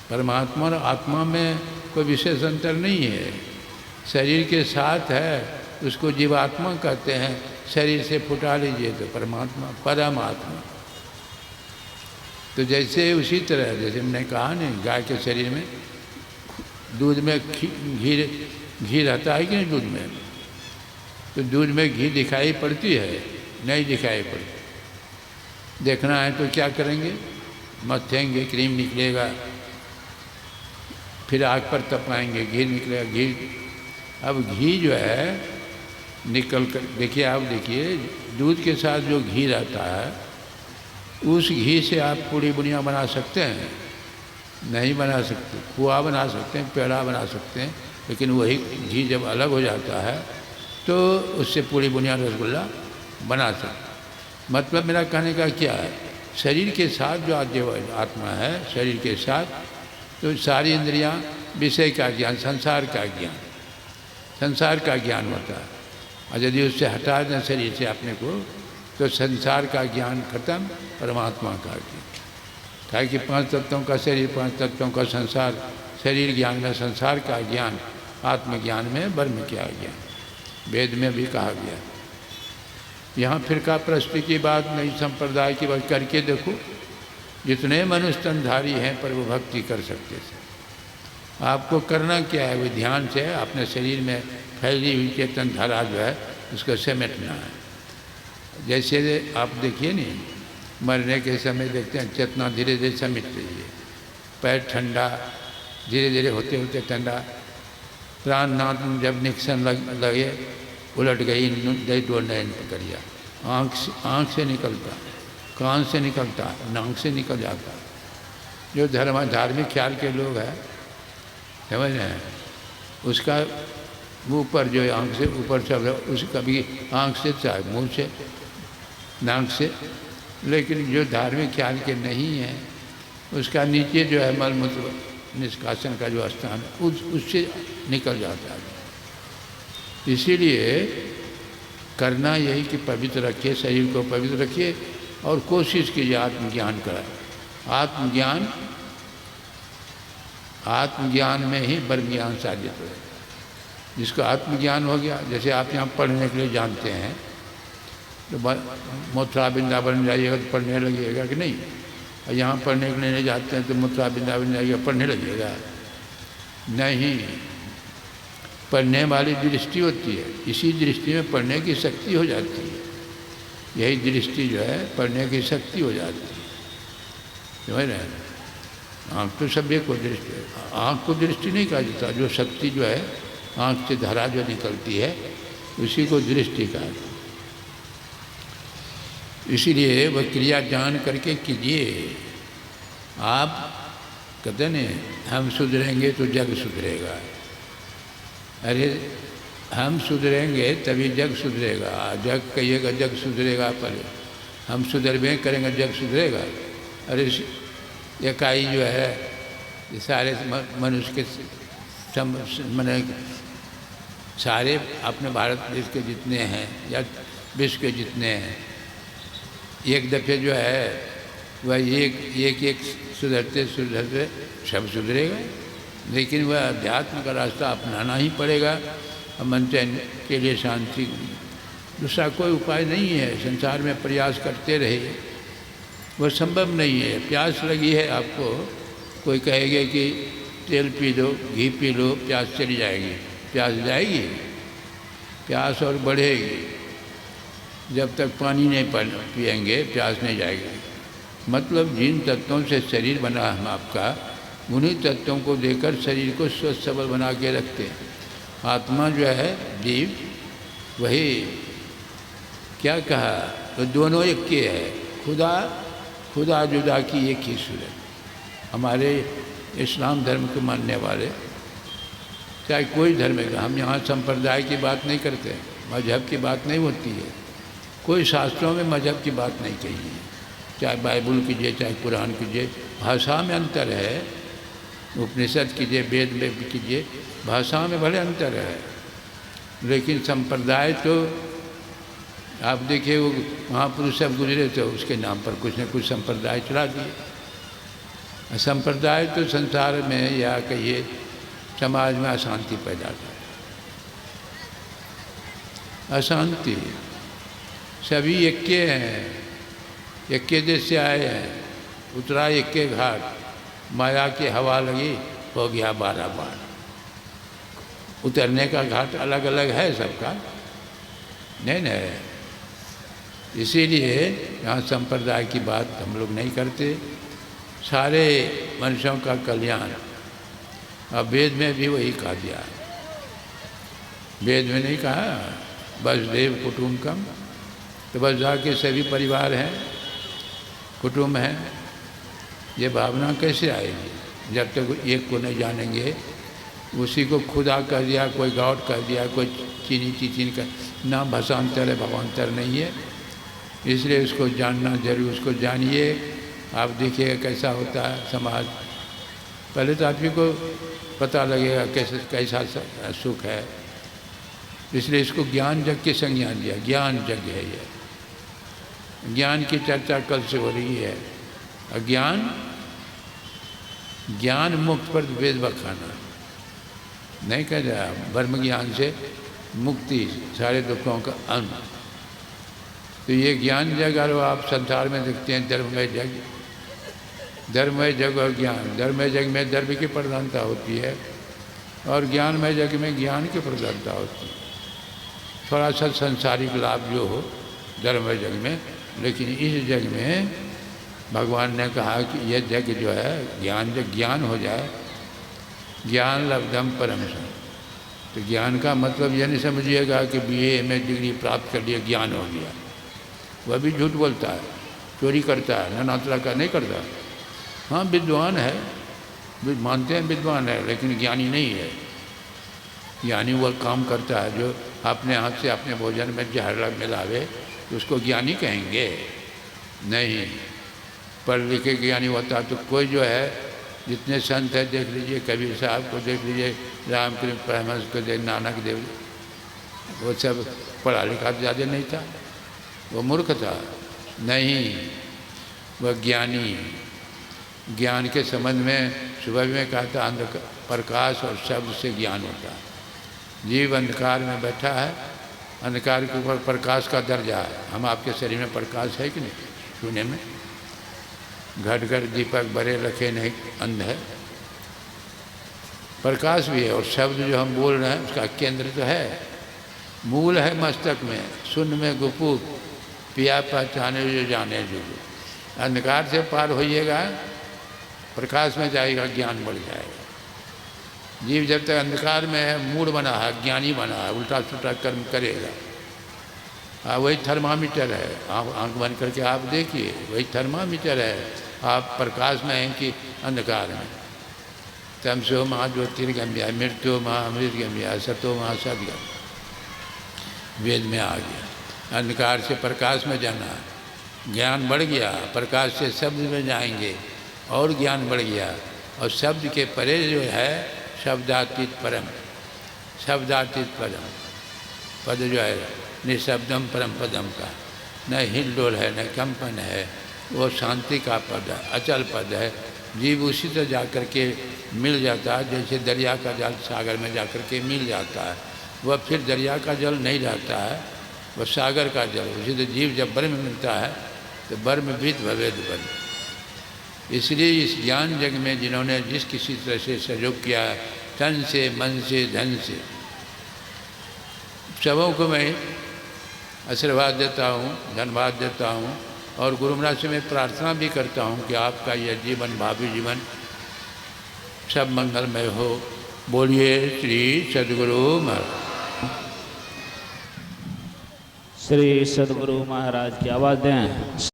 परमात्मा और आत्मा में कोई विशेष अंतर नहीं है। शरीर के साथ है उसको जीवात्मा कहते हैं, शरीर से फुटा लीजिए तो परमात्मा परमात्मा। तो जैसे उसी तरह जैसे हमने कहा नहीं, गाय के शरीर में दूध में घी रहता है कि नहीं दूध में, तो दूध में घी दिखाई पड़ती है? नहीं दिखाई पड़ती। देखना है तो क्या करेंगे, मथेंगे, क्रीम निकलेगा, फिर आग पर तपाएंगे, घी निकलेगा। घी, अब घी जो है निकल कर देखिए, आप देखिए दूध के साथ जो घी रहता है, उस घी से आप पूड़ी बुनिया बना सकते हैं? नहीं बना सकते। खोआ बना सकते हैं, पेड़ा बना सकते हैं, लेकिन वही घी जब अलग हो जाता है तो उससे पूड़ी बुनिया रसगुल्ला बना सकते। मतलब मेरा कहने का क्या है, शरीर के साथ जो आत्मा है, शरीर के साथ तो सारी इंद्रियां, विषय का ज्ञान, संसार का ज्ञान, संसार का ज्ञान होता है। और यदि उससे हटा दें शरीर से अपने को, तो संसार का ज्ञान खत्म, परमात्मा का ज्ञान। क्या कि 5 तत्वों का शरीर, 5 तत्वों का संसार, शरीर ज्ञान में संसार का ज्ञान, आत्मज्ञान में ब्रह्म का ज्ञान, वेद में भी कहा गया। यहाँ फिरका प्रस्ती की बात नहीं, संप्रदाय की बात करके देखो, जितने मनुष्य तनधारी हैं पर वो भक्ति कर सकते थे। आपको करना क्या है, वो ध्यान से अपने शरीर में फैली हुई चेतन धारा जो है उसको समेटना है। जैसे आप देखिए नहीं, मरने के समय देखते हैं चेतना धीरे धीरे समेट रही है, पैर ठंडा, धीरे धीरे होते होते ठंडा, प्राणनाथ जब निकसन लगे उलट गई, दो नयन पकड़िया, आँख से निकलता, कान से निकलता, नाक से निकल जाता। जो धार्मिक ख्याल के लोग हैं, समझ रहे हैं, उसका मुँह पर जो आँख से ऊपर चल रहा है, उसका भी आँख से चाहे मुँह से, नाक से। लेकिन जो धार्मिक ख्याल के नहीं है, उसका नीचे जो है मल मूत्र निष्कासन का जो स्थान है, उससे निकल जाता है। इसीलिए करना यही कि पवित्र रखिए, शरीर को पवित्र रखिए और कोशिश कीजिए आत्मज्ञान कराए। आत्मज्ञान में ही ब्रह्म ज्ञान साधित हो। जिसको आत्मज्ञान हो गया, जैसे आप यहाँ पढ़ने के लिए जानते हैं, तो मथुरा वृंदावन जाइएगा तो पढ़ने लगेगा कि नहीं? और यहाँ पढ़ने के लिए नहीं जाते हैं तो मथुरा वृंदावन जाइएगा पढ़ने लगेगा? नहीं, पढ़ने वाली दृष्टि होती है, इसी दृष्टि में पढ़ने की शक्ति हो जाती है। यही दृष्टि जो है पढ़ने की शक्ति हो जाती है, समझ रहे हैं? आँख तो सभी को दृष्टि, आँख को दृष्टि नहीं कहा जाता, जो शक्ति जो है आँख से धारा जो निकलती है उसी को दृष्टि कहा। इसीलिए वह क्रिया जान करके कीजिए। आप कहते नहीं हम सुधरेंगे तो जग सुधरेगा। अरे हम सुधरेंगे तभी जग सुधरेगा। जग कहिएगा जग सुधरेगा, पहले हम सुधरवे करेंगे जग सुधरेगा। अरे इकाई जो है ये सारे मनुष्य के मैंने सारे अपने भारत देश के जितने हैं या विश्व के जितने हैं, एक दफ़े जो है वह एक सुधरते सुधरते सब सुधरेगा। लेकिन वह अध्यात्म का रास्ता अपनाना ही पड़ेगा। मन चैन के लिए शांति, दूसरा कोई उपाय नहीं है। संसार में प्रयास करते रहिए, वह संभव नहीं है। प्यास लगी है आपको, कोई कहेगा कि तेल पी लो, घी पी लो, प्यास चली जाएगी। प्यास जाएगी? प्यास और बढ़ेगी। जब तक पानी नहीं पिएंगे प्यास नहीं जाएगी। मतलब जिन तत्वों से शरीर बना हम आपका, उन्हीं तत्वों को देकर शरीर को स्वस्थ सबल बना के रखते हैं। आत्मा जो है जीव, वही क्या कहा, तो दोनों एक के है। खुदा जुदा की एक ही सूरत। हमारे इस्लाम धर्म को मानने वाले, चाहे कोई धर्म का, हम यहाँ संप्रदाय की बात नहीं करते, मजहब की बात नहीं होती है। कोई शास्त्रों में मजहब की बात नहीं कही है। चाहे बाइबल कीजिए, चाहे कुरान कीजिए, भाषा में अंतर है। उपनिषद कीजिए, वेद में कीजिए, भाषा में भले अंतर है, लेकिन संप्रदाय तो आप देखिए वो महापुरुष सब गुजरे तो उसके नाम पर कुछ न कुछ संप्रदाय चला दिए। संप्रदाय तो संसार में या कहिए समाज में अशांति पैदा कर, अशांति। सभी यक्के हैं, यक्के देश से आए हैं, उतरा यक्के घाट, माया की हवा लगी, हो गया 12 बार। उतरने का घाट अलग अलग है सबका, नहीं। इसीलिए यहाँ संप्रदाय की बात हम लोग नहीं करते, सारे मनुष्यों का कल्याण। अब वेद में भी वही कहा दिया, वेद में नहीं कहा वसुदेव कुटुंबकम, तो बस जाके सभी परिवार हैं, कुटुंब हैं। ये भावना कैसे आएगी जब तक एक को नहीं जानेंगे? उसी को खुदा कर दिया, कोई गॉड कर दिया, कोई चीनी चीचीन का ना, भाषांतर है, भगवान्तर नहीं है। इसलिए उसको जानना जरूर, उसको जानिए। आप देखिएगा कैसा होता है समाज। पहले तो आदमी को पता लगेगा कैसा सुख है। इसलिए इसको ज्ञान यज्ञ के संज्ञान दिया, ज्ञान यज्ञ है ये। ज्ञान की चर्चा कल से हो रही है। ज्ञान मुक्त पर वेद बखाना नहीं कह रहा, ब्रह्म ज्ञान से मुक्ति, सारे दुखों का अंत। तो ये ज्ञान जग और आप संसार में देखते हैं धर्ममय जग, धर्ममय जग और ज्ञान। धर्ममय जग में धर्म की प्रधानता होती है और ज्ञानमय जग में ज्ञान की प्रधानता होती है। थोड़ा सा संसारिक लाभ जो हो धर्ममय जग में, लेकिन इस जग में भगवान ने कहा कि यह जग जो है ज्ञान, जब ज्ञान हो जाए, ज्ञान लब्धम परम सम। तो ज्ञान का मतलब यह नहीं समझिएगा कि BA में डिग्री प्राप्त कर लिया ज्ञान हो गया। वह भी झूठ बोलता है, चोरी करता है, नाना का नहीं करता। हाँ विद्वान है, मानते हैं विद्वान है, लेकिन ज्ञानी नहीं है। ज्ञानी वह काम करता है जो अपने हाथ से अपने भोजन में जहर मिलावे, तो उसको ज्ञानी कहेंगे? नहीं। पढ़ लिखे ज्ञानी होता तो कोई जो है, जितने संत है देख लीजिए, कबीर साहब को देख लीजिए, रामकृष्ण परमहंस को देख, नानक देव, वो सब पढ़ा लिखा ज़्यादा नहीं था, वो मूर्ख था। नहीं, वह ज्ञानी। ज्ञान के संबंध में सुबह में कहा था, प्रकाश और शब्द से ज्ञान होता है। जीव अंधकार में बैठा है, अंधकार के ऊपर प्रकाश का दर्जा है। हम आपके शरीर में प्रकाश है कि नहीं? छूने में घट घट दीपक बरे रखे नहीं, अंध है। प्रकाश भी है, और शब्द जो हम बोल रहे हैं उसका केंद्र तो है, मूल है मस्तक में, शून्य में गुफूत, पिया पहचाने जो जाने जो। अंधकार से पार होइएगा, प्रकाश में जाएगा, ज्ञान बढ़ जाएगा। जीव जब तक अंधकार में है, मूड बना है, ज्ञानी बना है, उल्टा सुल्टा कर्म करेगा। वही थर्मामीटर है, आप आंख बंद करके आप देखिए, वही थर्मामीटर है। आप प्रकाश में हैं कि अंधकार में? तमसो माँ ज्योतिर्गम्या, मृत्यु माँ अमृतगम्या, सतो माँ सदगम, वेद में आ गया। अंधकार से प्रकाश में जाना है, ज्ञान बढ़ गया। प्रकाश से शब्द में जाएंगे और ज्ञान बढ़ गया। और शब्द के परे जो है शब्दातीत परम, शब्दातीत परम पद जो है, निशब्दम परम पदम का, न हिलडोल है न कंपन है, वो शांति का पद है, अचल पद है। जीव उसी से जा कर के मिल जाता है, जैसे दरिया का जल सागर में जा कर के मिल जाता है। वह फिर दरिया का जल नहीं रहता है, वह सागर का जल। उसी से जीव जब ब्रह्म मिलता है तो ब्रह्मविद भवेद ब्रह्म। इसलिए इस ज्ञान जग में जिन्होंने जिस किसी तरह से सहयोग किया है, तन से, मन से, धन से, सबों को मैं आशीर्वाद देता हूँ, धन्यवाद देता हूँ। और गुरु महाराज से मैं प्रार्थना भी करता हूँ कि आपका यह जीवन, भावी जीवन सब मंगलमय हो। बोलिए श्री सद्गुरु महाराज। श्री सद्गुरु महाराज की आवाज़ दें।